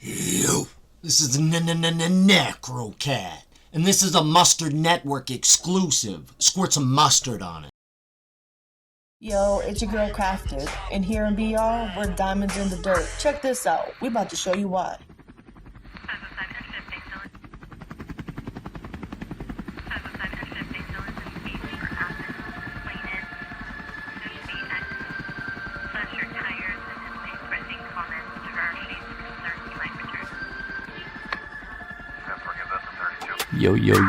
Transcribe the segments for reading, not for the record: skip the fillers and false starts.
Yo, this is the Necro Cat, and this is a Mustard Network exclusive. Squirt some mustard on it. Yo, it's your girl Crafted, and here in BR, we're diamonds in the dirt. Check this out, we about to show you why.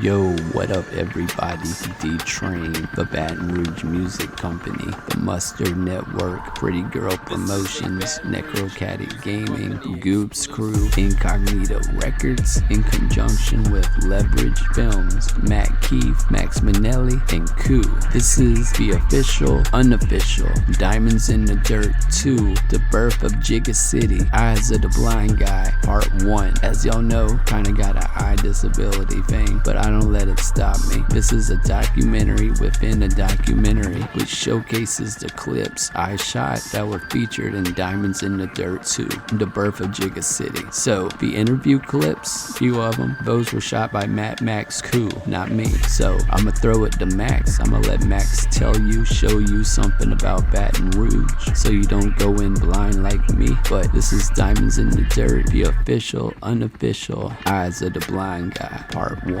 Yo, what up everybody? DeTrane, the Baton Rouge Music Company, the Mustard Network, Pretty Girl Promotions, Necrocatic Gaming, Goops Crew, Incognito Records, in conjunction with Leverage Films, Matt Keefe, Max Manelli, and Koo. This is the official, unofficial, Diamonds in the Dirt 2, The Birth of Jigga City, Eyes of the Blind Guy, Part 1. As y'all know, kinda got an eye disability thing, but I don't let it stop me. This is a documentary within a documentary, which showcases the clips I shot that were featured in Diamonds in the Dirt 2, The Birth of Jigga City. So, the interview clips, few of them, those were shot by Max Koo, not me. So, I'ma throw it to Max. I'ma let Max tell you, show you something about Baton Rouge, so you don't go in blind like me. But this is Diamonds in the Dirt, the official, unofficial Eyes of the Blind Guy, Part 1.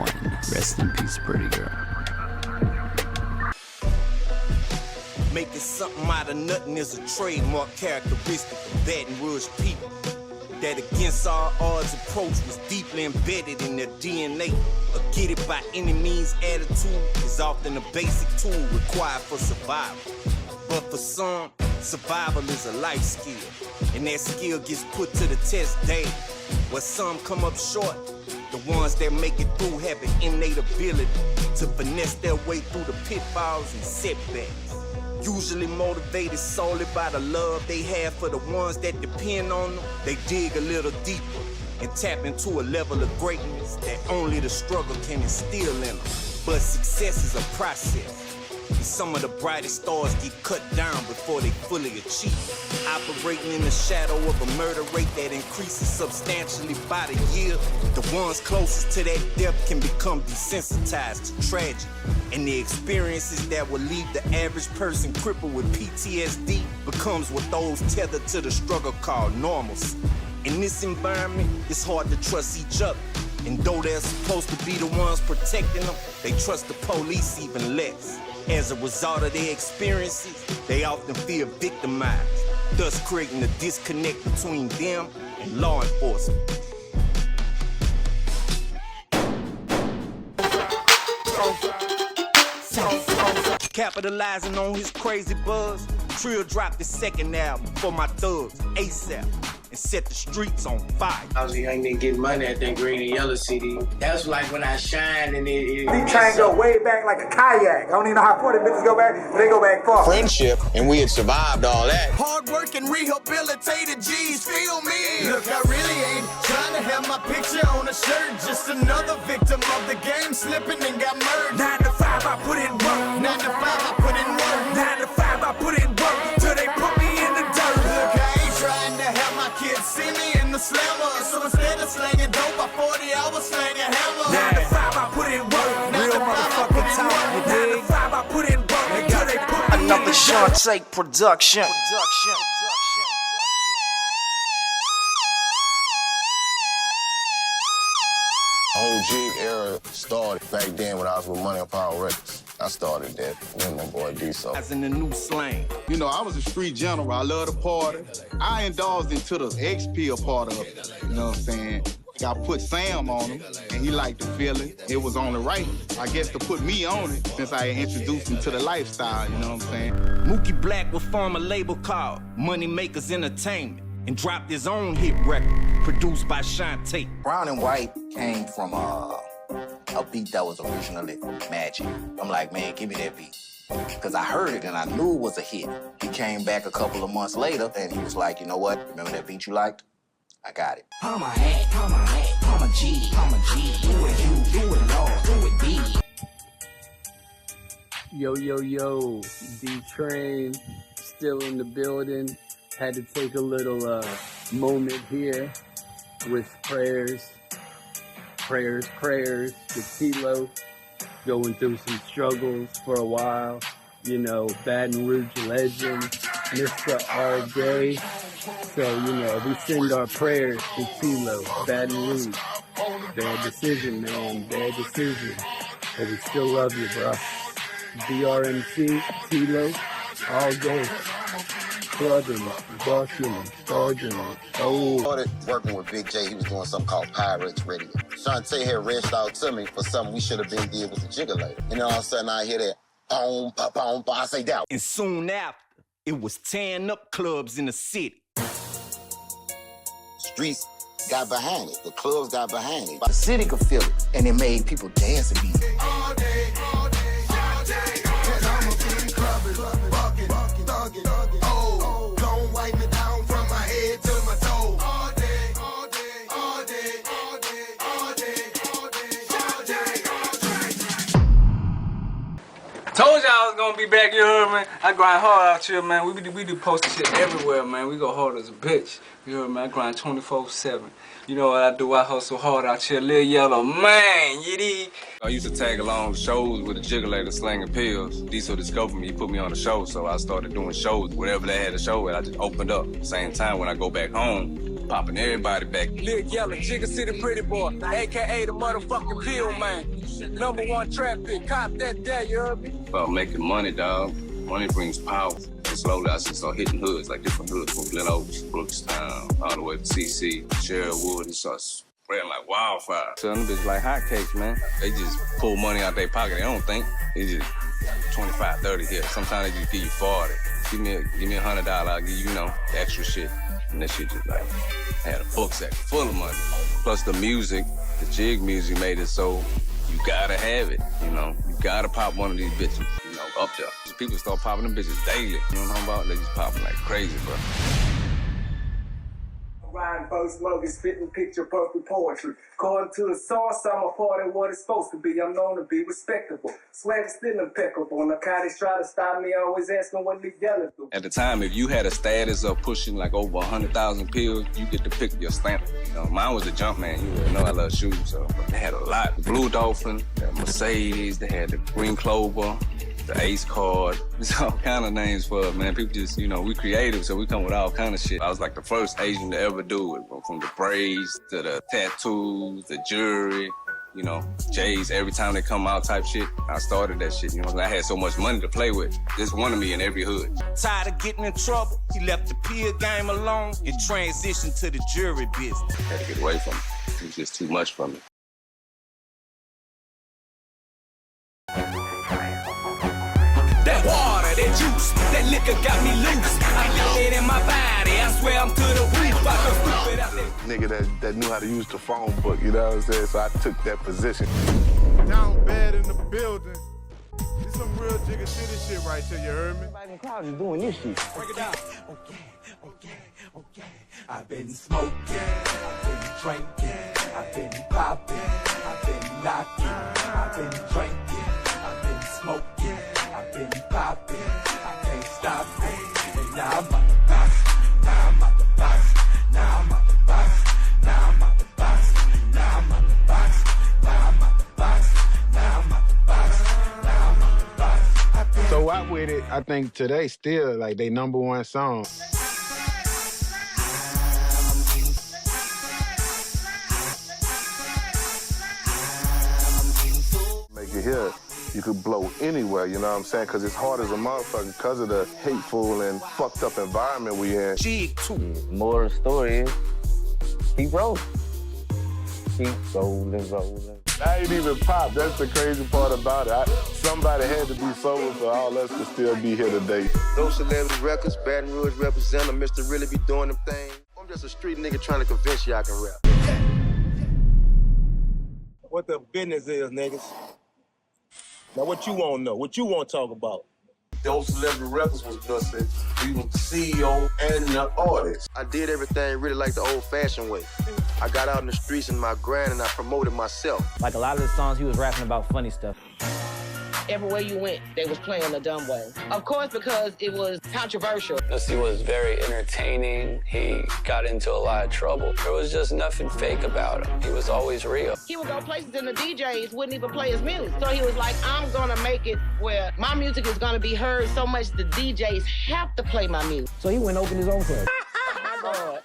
Rest in peace, pretty girl. Making something out of nothing is a trademark characteristic of Baton Rouge people. That against all odds approach was deeply embedded in their DNA. A get it by any means attitude is often a basic tool required for survival. But for some, survival is a life skill, and that skill gets put to the test daily. Where some come up short, the ones that make it through have an innate ability to finesse their way through the pitfalls and setbacks. Usually motivated solely by the love they have for the ones that depend on them, they dig a little deeper and tap into a level of greatness that only the struggle can instill in them. But success is a process, and some of the brightest stars get cut down before they fully achieve. Operating in the shadow of a murder rate that increases substantially by the year, the ones closest to that death can become desensitized to tragedy. And the experiences that will leave the average person crippled with PTSD becomes what those tethered to the struggle call normalcy. In this environment, it's hard to trust each other. And though they're supposed to be the ones protecting them, they trust the police even less. As a result of their experiences, they often feel victimized, thus creating a disconnect between them and law enforcement. Capitalizing on his crazy buzz, Trill dropped his second album for my thugs, ASAP, and set the streets on fire. I was a young nigga getting money at that green and yellow CD. That's like when I shine and it DeTrane go way back like a kayak. I don't even know how far the bitches go back, but they go back far. Friendship, and we had survived all that. Hard work and rehabilitated G's, feel me? Look, I really ain't trying to have my picture on a shirt. Just another victim of the game, slipping and got murdered. 9 to 5, I put in work. 9 to 5, I put in work. 9 to 5, I put in work. Till they put me in the dirt. Look, I ain't trying to have my kids see me in the slammer. So instead of slanging dope, by 40 hours slanging hammer. 9 to 5, I put in work. Real motherfucking time. 9 to 5, I put in work. Till they put me in the dirt. Shantae production. The whole Jig era started back then when I was with Money on Power Records. I started that with my boy D-So. As in the new slang. You know, I was a street general. I love the party. I indulged into the X-Pill part of it. You know what I'm saying? I put Sam on him, and he liked the feeling. It was only right, I guess, to put me on it since I introduced him to the lifestyle, you know what I'm saying? Mookie Black would form a label called Money Makers Entertainment and dropped his own hit record, produced by Shantae. Brown and White came from a beat that was originally Magic. I'm like, man, give me that beat. Because I heard it and I knew it was a hit. He came back a couple of months later and he was like, you know what? Remember that beat you liked? I got it. I'm a hat, I'm a hat, I'm a G, I'm a G. Do it you, do it all, do it B. Yo, DeTrane, still in the building. Had to take a little moment here with prayers to C-Loc, going through some struggles for a while. You know, Baton Rouge legend, Mr. R.J. So, you know, we send our prayers to C-Loc, Baton Rouge. Bad decision, man, bad decision. But we still love you, bro. BRMC, C-Loc, all day. Clubbing, busking, starting. Oh. Started working with Big J. He was doing something called Pirates Radio. Shantae had reached out to me for something we should have been did with the Jigga later. And then all of a sudden I hear that boom, boom, boom, I say down. And soon after, it was tearing up clubs in the city. Streets got behind it. The clubs got behind it. The city could feel it, and it made people dance and beat it. All day, all day, all day. And I'ma be clubbing, bucking, thugging. Oh, don't wipe me down from my head to my toe. All day, all day, all day, all day, all day, all day, all day. Told y'all I was gonna be back, you heard me? I grind hard out here, man. We do posting shit everywhere, man. We go hard as a bitch. You heard me? I grind 24/7. You know what I do? I hustle hard out here. Lil Yellow, man, you dig? I used to tag along the shows with the Jigga later slanging pills. Diesel discovered me, he put me on the show, so I started doing shows. Whatever they had a show at, I just opened up. Same time when I go back home, popping everybody back. Lil Yellow, Jigga City Pretty Boy, a.k.a. the motherfucking pill, man. #1 trap pick, cop that day, you heard me? About making money, dog. Money brings power. And slowly I just started hitting hoods, like different hoods from Glen Oaks, Brookstown, all the way to CC, Sherwood, and started spreading like wildfire. Selling them bitches like hotcakes, man. They just pull money out their pocket. They don't think. They just 25, 30 here. Sometimes they just give you 40. Give me $100, I'll give you, the extra shit. And that shit just like, I had a book sack full of money. Plus the music, the jig music made it so you gotta have it, You gotta pop one of these bitches, up there. People start popping them bitches daily. You know what I'm talking about? They just popping like crazy, bro. Riding first smoking, spitting picture perfect poetry. According to the source, I'm a part of what it's supposed to be. I'm known to be respectable. Swag is still impeccable. Narcotics try to stop me, always asking what they yelling through. At the time, if you had a status of pushing like over 100,000 pills, you get to pick your stamp. Mine was a jump man. You already know I love shoes, so but they had a lot. The Blue Dolphin, the Mercedes, they had the Green Clover, the Ace card. There's all kind of names for it, man. People just, we creative, so we come with all kind of shit. I was like the first Asian to ever do it, from the braids to the tattoos, the jewelry, J's every time they come out type shit. I started that shit, I had so much money to play with. There's one of me in every hood. Tired of getting in trouble, he left the pill game alone and transitioned to the jewelry business. I had to get away from it. It was just too much for me. That water, that juice, that liquor got me loose. I feel it in my body, I swear I'm to the roof. I can flip it out there. Nigga that knew how to use the phone book, you know what I'm saying? So I took that position. Down bad in the building. It's some real Jigga City shit right there, you heard me? Everybody in the crowd is doing this shit. Break it down. Okay. I've been smoking, I've been drinking, I've been popping, I've been knocking, I've been drinking, I've been smoking, I've been popping, I can't stop it. And now I'm about to bounce, now I'm about to bounce, now I'm about to bounce, now I'm about to bounce, now I'm about to bounce, now I'm about to bounce, now I'm about to bounce, now I'm about to bounce. So I with it, I think today still like they #1 song. Here, you could blow anywhere, you know what I'm saying? Because it's hard as a motherfucker because of the hateful and fucked up environment we in. More of the story is, keep rolling. Keep rolling. I ain't even pop. That's the crazy part about it. Somebody had to be sober for all us to still be here today. No Celebrity Records, Baton Rouge representative, Mr. Really be doing them things. I'm just a street nigga trying to convince you I can rap. What the business is, niggas. Now, what you want to know? What you want to talk about? Those Celebrity Records was just that we was the CEO and the artist. I did everything really like the old-fashioned way. I got out in the streets and my grind and I promoted myself. Like a lot of the songs, he was rapping about funny stuff. Everywhere you went, they was playing the dumb way. Of course, because it was controversial. He was very entertaining. He got into a lot of trouble. There was just nothing fake about him. He was always real. He would go places and the DJs wouldn't even play his music. So he was like, I'm gonna make it where my music is gonna be heard so much the DJs have to play my music. So he went and opened his own club.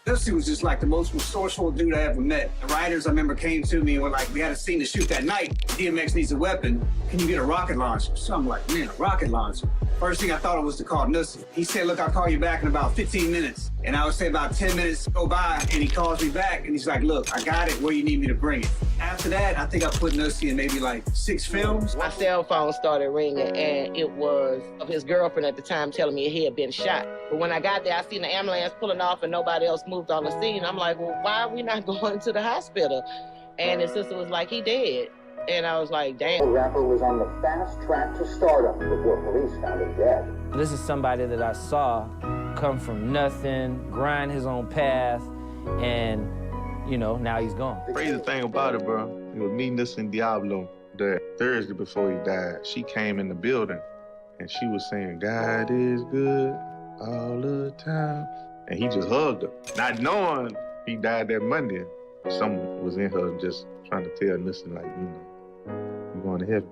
This was just like the most resourceful dude I ever met. The writers, I remember, came to me and were like, we had a scene to shoot that night. DMX needs a weapon. Can you get a rocket launcher? So I'm like, man, a rocket launcher? First thing I thought of was to call Nussie. He said, look, I'll call you back in about 15 minutes. And I would say about 10 minutes go by, and he calls me back, and he's like, look, I got it where you need me to bring it. After that, I think I put Nussie in maybe like 6 films. My cell phone started ringing, and it was of his girlfriend at the time telling me he had been shot. But when I got there, I seen the ambulance pulling off, and nobody else moved on the scene. I'm like, well, why are we not going to the hospital? And his sister was like, he dead. And I was like, damn. The rapper was on the fast track to stardom before police found him dead. This is somebody that I saw come from nothing, grind his own path, and, you know, now he's gone. The crazy thing about it, bro, it was me, Nussie, and Diablo that Thursday before he died. She came in the building, and she was saying, God is good all the time. And he just hugged her, not knowing he died that Monday. Someone was in her just trying to tell Nussie, like, you know, you're going to heaven.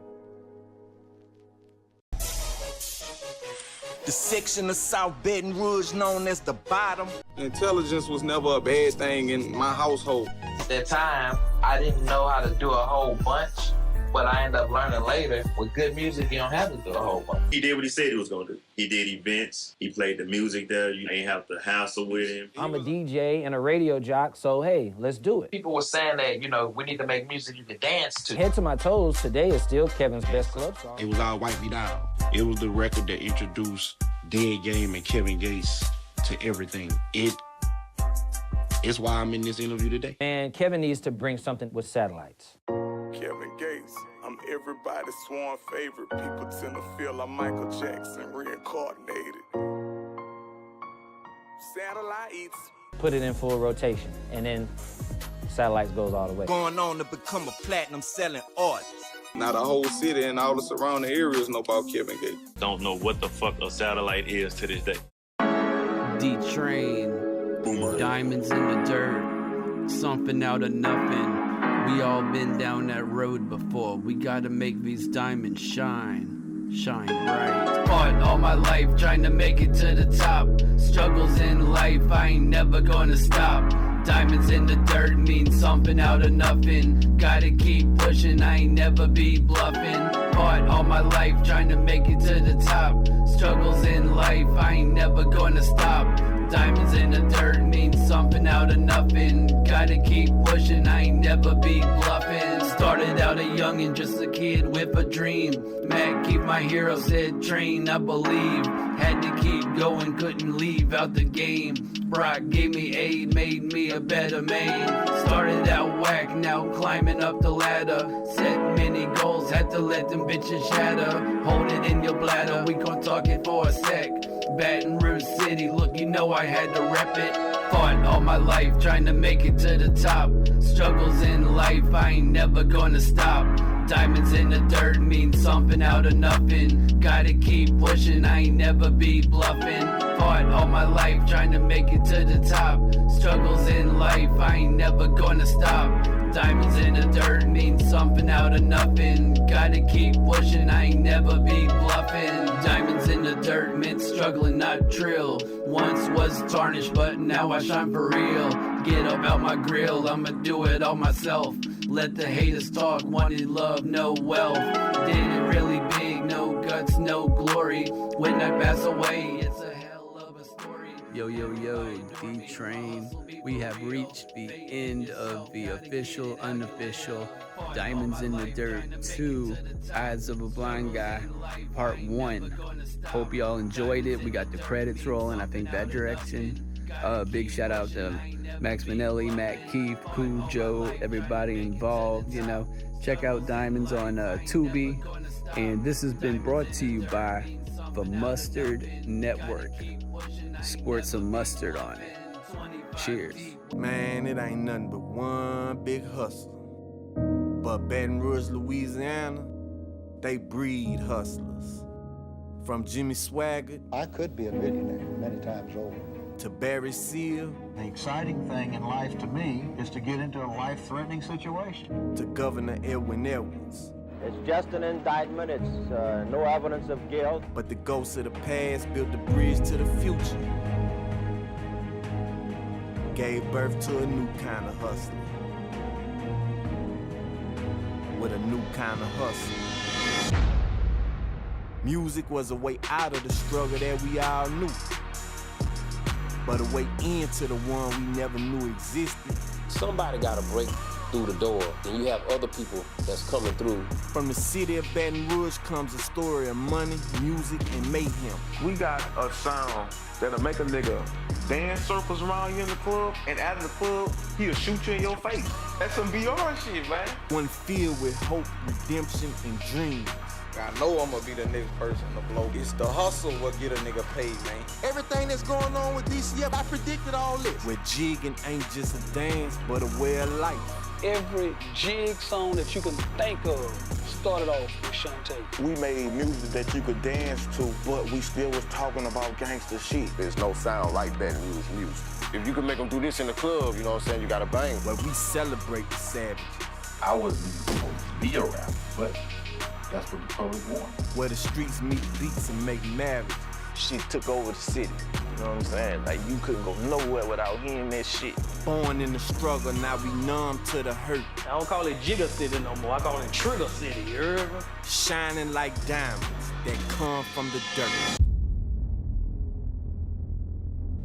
The section of South Baton Rouge known as the Bottom. Intelligence was never a bad thing in my household. At that time, I didn't know how to do a whole bunch, but I ended up learning later, with good music, you don't have to do a whole bunch. He did what he said he was going to do. He did events. He played the music there. You ain't have to hassle with him. I'm a DJ and a radio jock, so hey, let's do it. People were saying that, you know, we need to make music you can dance to. Head to My Toes today is still Kevin's best club song. It was all Wipe Me Down. It was the record that introduced Dead Game and Kevin Gates to everything. It's why I'm in this interview today. And Kevin needs to bring something with satellites. Kevin Gates, I'm everybody's sworn favorite. People tend to feel I'm Michael Jackson reincarnated. Satellites. Put it in full rotation, and then satellites goes all the way. Going on to become a platinum selling artist. Now the whole city and all the surrounding areas know about Kevin Gates. Don't know what the fuck a satellite is to this day. DeTrane, diamonds in the dirt, something out of nothing. We all been down that road before. We gotta make these diamonds shine, shine bright. Fought all my life trying to make it to the top. Struggles in life, I ain't never gonna stop. Diamonds in the dirt mean something out of nothing. Gotta keep pushing, I ain't never be bluffing. Fought all my life trying to make it to the top. Struggles in life, I ain't never gonna stop. Diamonds in the dirt mean something out of nothing. Gotta keep pushing, I ain't never be bluffing. Started out a youngin', just a kid with a dream. Mac, keep my hero, said train, I believe. Had to keep going, couldn't leave out the game. Brock gave me aid, made me a better man. Started out whack, now climbing up the ladder. Set many goals, had to let them bitches shatter. Hold it in your bladder, we gon' talk it for a sec. Baton Rouge City, look, you know I had to rep it. Fought all my life, trying to make it to the top. Struggles in life, I ain't never gonna stop. Diamonds in the dirt mean something out of nothing. Gotta keep pushing, I ain't never be bluffing. Fought all my life, trying to make it to the top. Struggles in life, I ain't never gonna stop. Diamonds in the dirt mean something out of nothing. Gotta keep pushing, I ain't never be bluffing. Diamonds in the dirt meant struggling, not drill. Once was tarnished, but now I shine for real. Get up out my grill, I'ma do it all myself. Let the haters talk, wanted love, no wealth. Did it really big, no guts, no glory. When I pass away, it's a hell of a story. Yo, yo, yo, DeTrane. We have reached the end of the official, unofficial Diamonds in the Dirt 2, Eyes of a Blind Guy, Part 1. Hope y'all enjoyed it. We got the credits rolling, I think that direction. Big shout out to Max Manelli, Matt Keith, Pooh, Joe, everybody involved, you know. Check out Diamonds on Tubi. And this has been brought to you by the Mustard Network. Squirt some mustard on it. Cheers. Man, it ain't nothing but one big hustle. But Baton Rouge, Louisiana, They breed hustlers. From Jimmy Swaggart. I could be a millionaire many times over. To Barry Seal. The exciting thing in life to me is to get into a life-threatening situation. To Governor Edwin Edwards. It's just an indictment. It's no evidence of guilt. But the ghosts of the past built the bridge to the future. Gave birth to a new kind of hustler. With a new kind of hustle. Music was a way out of the struggle that we all knew. But a way into the one we never knew existed. Somebody gotta break through the door, and you have other people that's coming through. From the city of Baton Rouge comes a story of money, music, and mayhem. We got a sound that'll make a nigga dance circles around you in the club, and out of the club, he'll shoot you in your face. That's some BR shit, man. One filled with hope, redemption, and dreams. I know I'm gonna be the next person to blow. It's the hustle what get a nigga paid, man. Everything that's going on with DCF, I predicted all this. Where jigging ain't just a dance, but a way of life. Every jig song that you can think of started off with Shantae. We made music that you could dance to, but we still was talking about gangster shit. There's no sound like Baton Rouge music. If you can make them do this in the club, you know what I'm saying, you gotta bang. Where we celebrate the savages. I wasn't supposed to be a rapper, but that's what the public wanted. Where the streets meet beats and make marriage. Shit took over the city, you know what I'm saying? Like, you couldn't go nowhere without hearing that shit. Born in the struggle, now we numb to the hurt. I don't call it Jigga City no more, I call it Trigger City, you heard me? Shining like diamonds that come from the dirt.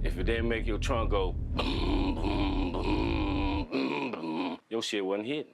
If it didn't make your trunk go boom, boom, boom, boom, boom, your shit wasn't hitting.